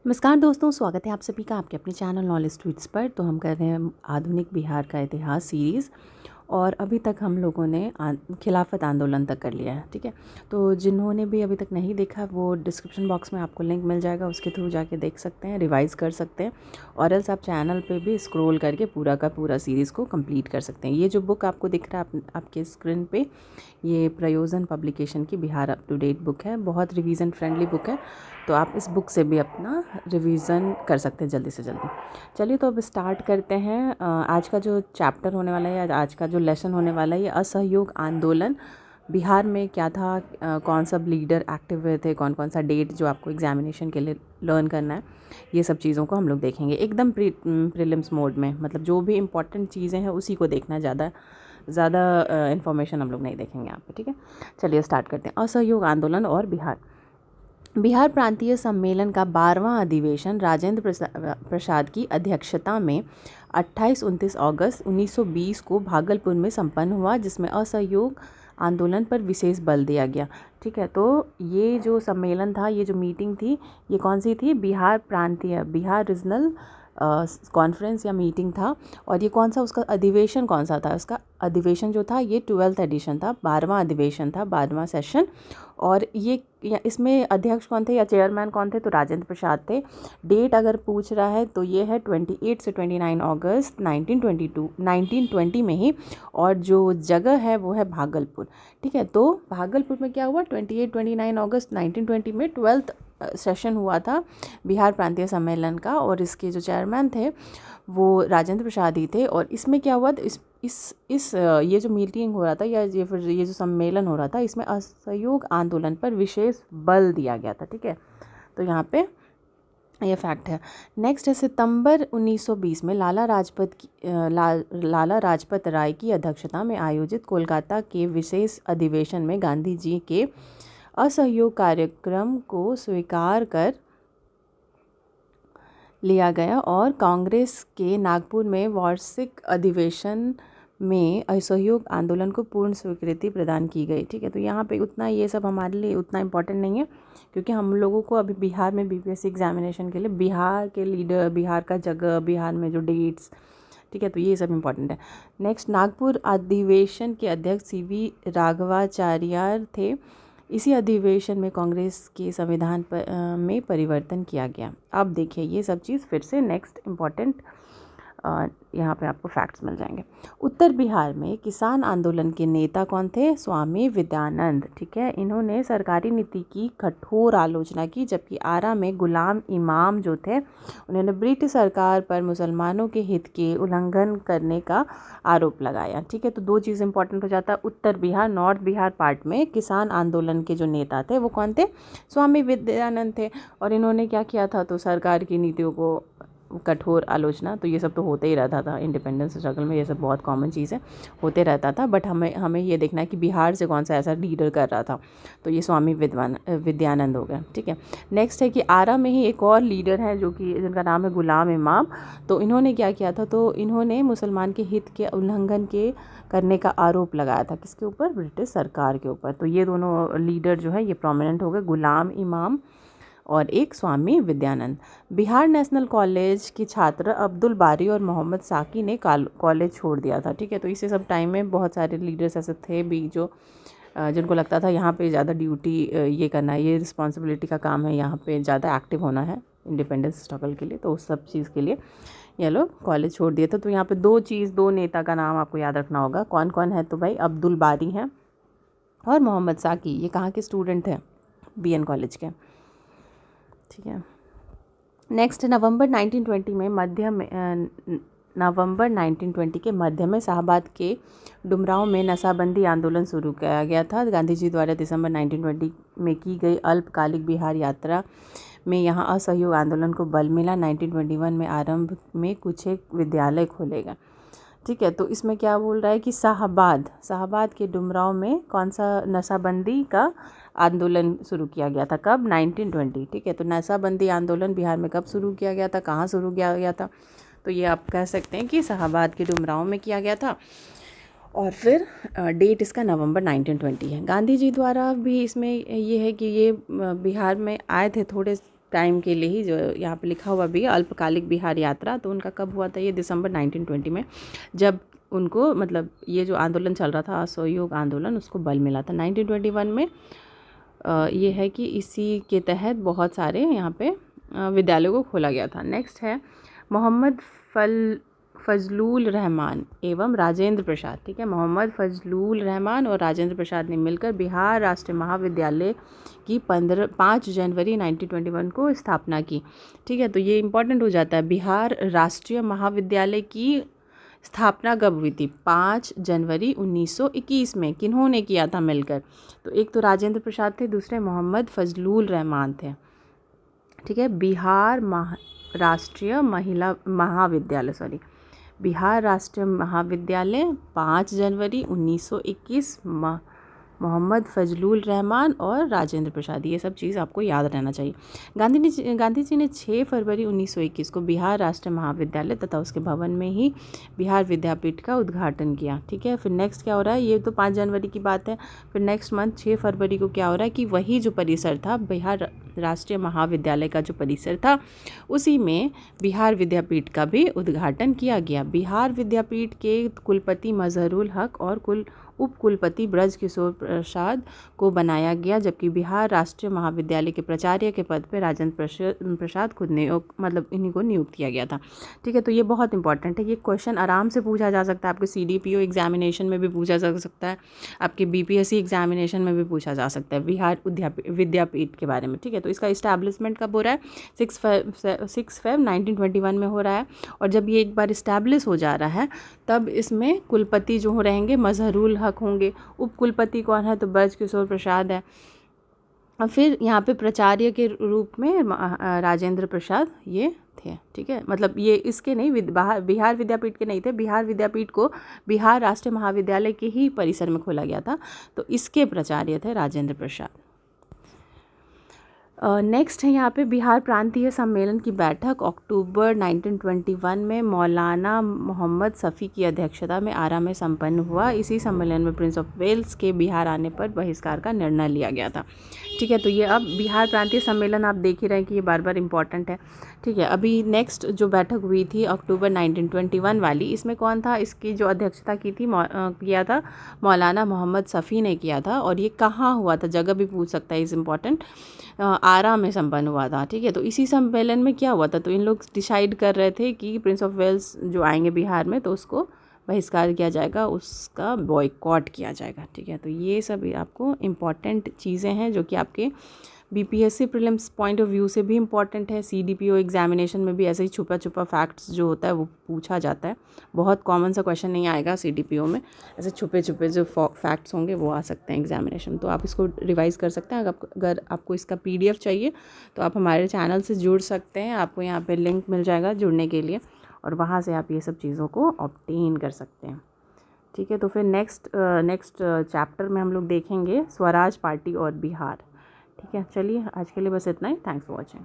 नमस्कार दोस्तों, स्वागत है आप सभी का आपके अपने चैनल नॉलेज ट्वीट्स पर। तो हम कर रहे हैं आधुनिक बिहार का इतिहास सीरीज़ और अभी तक हम लोगों ने खिलाफत आंदोलन तक कर लिया है। ठीक है, तो जिन्होंने भी अभी तक नहीं देखा वो डिस्क्रिप्शन बॉक्स में आपको लिंक मिल जाएगा, उसके थ्रू जाके देख सकते हैं, रिवाइज़ कर सकते हैं और एल्स आप चैनल पे भी स्क्रॉल करके पूरा का पूरा सीरीज़ को कंप्लीट कर सकते हैं। ये जो बुक आपको दिख रहा है आपके स्क्रीन पे, ये प्रयोजन पब्लिकेशन की Bihar up to date book है। बहुत रिवीजन फ्रेंडली बुक है, तो आप इस बुक से भी अपना रिवीजन कर सकते हैं जल्दी से जल्दी। चलिए तो अब स्टार्ट करते हैं। आज का जो चैप्टर होने वाला है, आज का जो लेसन होने वाला है, ये असहयोग आंदोलन बिहार में क्या था, कौन सब लीडर एक्टिव हुए थे, कौन कौन सा डेट जो आपको एग्जामिनेशन के लिए लर्न करना है, ये सब चीज़ों को हम लोग देखेंगे एकदम प्रीलिम्स मोड में। मतलब जो भी इम्पोर्टेंट चीज़ें हैं उसी को देखना, ज़्यादा इन्फॉर्मेशन हम लोग नहीं देखेंगे यहाँ पे। ठीक है, चलिए स्टार्ट करते हैं। असहयोग आंदोलन और बिहार प्रांतीय सम्मेलन का 12वां अधिवेशन राजेंद्र प्रसाद की अध्यक्षता में 28-29 अगस्त 1920 को भागलपुर में संपन्न हुआ, जिसमें असहयोग आंदोलन पर विशेष बल दिया गया। ठीक है, तो ये जो सम्मेलन था, ये जो मीटिंग थी, ये कौन सी थी? बिहार रीजनल कॉन्फ्रेंस या मीटिंग था। और ये कौन सा, उसका अधिवेशन कौन सा था? उसका अधिवेशन जो था ये 12th एडिशन था, 12वां अधिवेशन था, 12वां सेशन। और ये इसमें अध्यक्ष कौन थे या चेयरमैन कौन थे? तो राजेंद्र प्रसाद थे। डेट अगर पूछ रहा है तो ये है 28 से 29 अगस्त 1920 में ही, और जो जगह है वो है भागलपुर। ठीक है, तो भागलपुर में क्या हुआ? 28-29 अगस्त 1920 में 12th सेशन हुआ था बिहार प्रांतीय सम्मेलन का, और इसके जो चेयरमैन थे वो राजेंद्र प्रसाद ही थे। और इसमें क्या हुआ? तो इस ये जो मीटिंग हो रहा था या ये जो सम्मेलन हो रहा था, इसमें असहयोग आंदोलन पर विशेष बल दिया गया था। ठीक है, तो यहाँ पे ये फैक्ट है। नेक्स्ट है, सितंबर 1920 में लाला लाजपत राय की अध्यक्षता में आयोजित कोलकाता के विशेष अधिवेशन में गांधी जी के असहयोग कार्यक्रम को स्वीकार कर लिया गया और कांग्रेस के नागपुर में वार्षिक अधिवेशन में असहयोग आंदोलन को पूर्ण स्वीकृति प्रदान की गई। ठीक है, तो यहाँ पे उतना, ये सब हमारे लिए उतना इम्पोर्टेंट नहीं है, क्योंकि हम लोगों को अभी बिहार में बीपीएससी एग्जामिनेशन के लिए बिहार के लीडर, बिहार का जगह, बिहार में जो डेट्स, ठीक है, तो ये सब इम्पोर्टेंट है। नेक्स्ट, नागपुर अधिवेशन के अध्यक्ष सीवी राघवाचार्य थे। इसी अधिवेशन में कांग्रेस के संविधान में परिवर्तन किया गया। अब देखिए ये सब चीज़ फिर से नेक्स्ट इम्पॉर्टेंट, यहाँ पे आपको फैक्ट्स मिल जाएंगे। उत्तर बिहार में किसान आंदोलन के नेता कौन थे? स्वामी विद्यानंद। ठीक है, इन्होंने सरकारी नीति की कठोर आलोचना की, जबकि आरा में गुलाम इमाम जो थे, उन्होंने ब्रिटिश सरकार पर मुसलमानों के हित के उल्लंघन करने का आरोप लगाया। ठीक है, तो दो चीज़ इंपॉर्टेंट हो जाता है। उत्तर बिहार, नॉर्थ बिहार पार्ट में किसान आंदोलन के जो नेता थे वो कौन थे? स्वामी विद्यानंद थे। और इन्होंने क्या किया था? तो सरकार की नीतियों को कठोर आलोचना। तो ये सब तो होते ही रहता था इंडिपेंडेंस स्ट्रगल में, ये सब बहुत कॉमन चीज़ है, होते रहता था। बट हमें ये देखना है कि बिहार से कौन सा ऐसा लीडर कर रहा था, तो ये स्वामी विद्यानंद हो गया। ठीक है, नेक्स्ट है कि आरा में ही एक और लीडर है जो कि जिनका नाम है गुलाम इमाम। तो इन्होंने क्या किया था? तो इन्होंने मुसलमान के हित के उल्लंघन के करने का आरोप लगाया था। किसके ऊपर? ब्रिटिश सरकार के ऊपर। तो ये दोनों लीडर जो है ये प्रोमिनेंट हो गए, गुलाम इमाम और एक स्वामी विद्यानंद। बिहार नेशनल कॉलेज के छात्र अब्दुल बारी और मोहम्मद साकी ने कॉलेज छोड़ दिया था। ठीक है, तो इसी सब टाइम में बहुत सारे लीडर्स ऐसे थे भी जो जिनको लगता था यहाँ पे ज़्यादा ड्यूटी ये करना है, ये रिस्पॉन्सिबिलिटी का काम है, यहाँ पे ज़्यादा एक्टिव होना है इंडिपेंडेंस स्ट्रगल के लिए, तो उस सब चीज़ के लिए ये लोग कॉलेज छोड़ दिए थे। तो यहाँ पे दो नेता का नाम आपको याद रखना होगा। कौन कौन है? तो भाई अब्दुल बारी हैं और मोहम्मद साकी। ये कहाँ के स्टूडेंट थे? बीएन कॉलेज के। ठीक है, नेक्स्ट, नवंबर 1920 के मध्य में शाहबाद के डुमरांव में नशाबंदी आंदोलन शुरू किया गया था। गांधी जी द्वारा दिसंबर 1920 में की गई अल्पकालिक बिहार यात्रा में यहाँ असहयोग आंदोलन को बल मिला। 1921 में आरंभ में कुछ एक विद्यालय खोलेगा। ठीक है, तो इसमें क्या बोल रहा है कि शाहबाद के डुमरांव में कौन सा नशाबंदी का आंदोलन शुरू किया गया था? कब? 1920। ठीक है, तो नशाबंदी आंदोलन बिहार में कब शुरू किया गया था, कहाँ शुरू किया गया था? तो ये आप कह सकते हैं कि शाहबाद के डुमरांव में किया गया था, और फिर डेट इसका नवंबर 1920 है। गांधी जी द्वारा भी इसमें ये है कि ये बिहार में आए थे थोड़े टाइम के लिए ही, जो यहाँ पे लिखा हुआ भी है अल्पकालिक बिहार यात्रा, तो उनका कब हुआ था? ये दिसंबर 1920 में, जब उनको मतलब ये जो आंदोलन चल रहा था असहयोग आंदोलन, उसको बल मिला था 1921 में। ये है कि इसी के तहत बहुत सारे यहाँ पे विद्यालयों को खोला गया था। नेक्स्ट है मोहम्मद फजलुल रहमान एवं राजेंद्र प्रसाद। ठीक है, मोहम्मद फजलुल रहमान और राजेंद्र प्रसाद ने मिलकर बिहार राष्ट्रीय महाविद्यालय की 5 जनवरी 1921 को स्थापना की। ठीक है, तो ये इम्पोर्टेंट हो जाता है, बिहार राष्ट्रीय महाविद्यालय की स्थापना कब हुई थी? 5 जनवरी 1921 में। किन्होंने किया था मिलकर? तो एक तो राजेंद्र प्रसाद थे, दूसरे मोहम्मद फजलुल रहमान थे। ठीक है, बिहार राष्ट्रीय महाविद्यालय 5 जनवरी 1921, मोहम्मद फजलुल रहमान और राजेंद्र प्रसाद, ये सब चीज़ आपको याद रहना चाहिए। गांधी जी ने 6 फरवरी 1921 को बिहार राष्ट्रीय महाविद्यालय तथा उसके भवन में ही बिहार विद्यापीठ का उद्घाटन किया। ठीक है, फिर नेक्स्ट क्या हो रहा है? ये तो 5 जनवरी की बात है। फिर नेक्स्ट मंथ 6 फरवरी को क्या हो रहा है कि वही जो परिसर था, बिहार राष्ट्रीय महाविद्यालय का जो परिसर था, उसी में बिहार विद्यापीठ का भी उद्घाटन किया गया। बिहार विद्यापीठ के कुलपति मजहरुल हक और उप कुलपति ब्रज किशोर प्रसाद को बनाया गया, जबकि बिहार राष्ट्रीय महाविद्यालय के प्राचार्य के पद पर राजेंद्र प्रसाद खुद मतलब इन्हीं को नियुक्त किया गया था। ठीक है, तो ये बहुत इंपॉर्टेंट है, ये क्वेश्चन आराम से पूछा जा सकता है, आपके CDPO एग्जामिनेशन में भी पूछा जा सकता है, आपके BPSC एग्जामिनेशन में भी पूछा जा सकता है बिहार विद्यापीठ के बारे में। ठीक है, तो इसका इस्टेब्लिशमेंट कब हो रहा है? 6 फेब 1921 में हो रहा है। और जब ये एक बार इस्टेब्लिश हो जा रहा है, तब इसमें कुलपति जो रहेंगे मजहरुल हक होंगे, उप कुलपति कौन है? तो ब्रज किशोर प्रसाद है, और फिर यहाँ पे प्राचार्य के रूप में राजेंद्र प्रसाद ये थे। ठीक है, मतलब ये इसके नहीं, बिहार विद्यापीठ के नहीं थे, बिहार विद्यापीठ को बिहार राष्ट्रीय महाविद्यालय के ही परिसर में खोला गया था, तो इसके प्राचार्य थे राजेंद्र प्रसाद। नेक्स्ट है यहाँ पे बिहार प्रांतीय सम्मेलन की बैठक अक्टूबर 1921 में मौलाना मोहम्मद सफ़ी की अध्यक्षता में आरा में संपन्न हुआ। इसी सम्मेलन में प्रिंस ऑफ वेल्स के बिहार आने पर बहिष्कार का निर्णय लिया गया था। ठीक है, तो ये अब बिहार प्रांतीय सम्मेलन आप देख ही रहे हैं कि ये बार बार इम्पॉर्टेंट है। ठीक है, अभी नेक्स्ट जो बैठक हुई थी अक्टूबर 1921 वाली, इसमें कौन था? इसकी जो अध्यक्षता किया था मौलाना मोहम्मद सफ़ी ने किया था। और ये कहाँ हुआ था? जगह भी पूछ सकता है, इज़ इम्पॉर्टेंट। आरा में संपन्न हुआ था। ठीक है, तो इसी सम्मेलन में क्या हुआ था? तो इन लोग डिसाइड कर रहे थे कि प्रिंस ऑफ वेल्स जो आएंगे बिहार में, तो उसको बहिष्कार किया जाएगा, उसका बॉयकॉट किया जाएगा। ठीक है, तो ये सब आपको इम्पॉर्टेंट चीज़ें हैं जो कि आपके BPSC prelims point of view से भी इम्पॉर्टेंट है। CDPO एग्जामिनेशन में भी ऐसे ही छुपा फैक्ट्स जो होता है वो पूछा जाता है। बहुत कॉमन सा क्वेश्चन नहीं आएगा CDPO में, ऐसे छुपे जो फैक्ट्स होंगे वो आ सकते हैं एग्जामिनेशन, तो आप इसको रिवाइज़ कर सकते हैं। अगर आपको इसका PDF चाहिए तो आप हमारे चैनल से जुड़ सकते हैं, आपको यहाँ पर लिंक मिल जाएगा जुड़ने के लिए, और वहाँ से आप ये सब चीज़ों को ऑब्टेन कर सकते हैं। ठीक है, तो फिर नेक्स्ट चैप्टर में हम लोग देखेंगे स्वराज पार्टी और बिहार। ठीक है, चलिए आज के लिए बस इतना ही। Thanks for watching.